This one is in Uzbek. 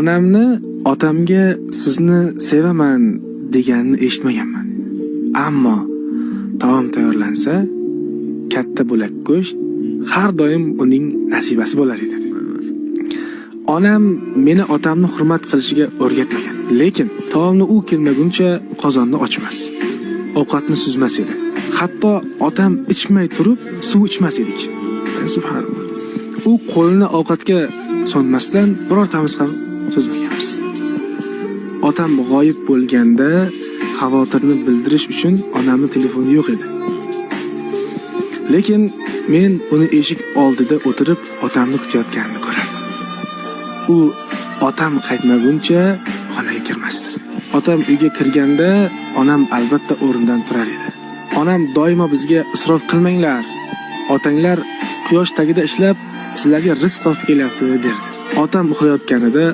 Onamni otamga sizni sevaman deganini eshitmaganman. Ammo taom tayyorlansa, katta bo'lak go'sht har doim uning nasibasi bo'lar edi. Onam meni otamni hurmat qilishiga o'rgatmagan. Lekin taomni u kelmaguncha qozonni ochmas. Ovqatni suzmas edi. Hatto otam ichmay turib suv ichmas edik. Subhanalloh. U qo'lini ovqatga so'nmasdan birortamiz ham so'zmaganmiz. Otam g'oyib bo'lganda xavotirni bildirish uchun onamning telefoni yo'q edi. Lekin men uni eshik oldida o'tirib otamni kutayotganini ko'rardim. U otam qaytmaguncha xonaga kirmasdi. Otam uyga kirganda onam albatta o'rnidan turar edi. Onam doimo bizga isrof qilmanglar. Otanglar quyosh tagida ishlab sizlarga rizq topib kelyapti derdi. Otam uxlayotganida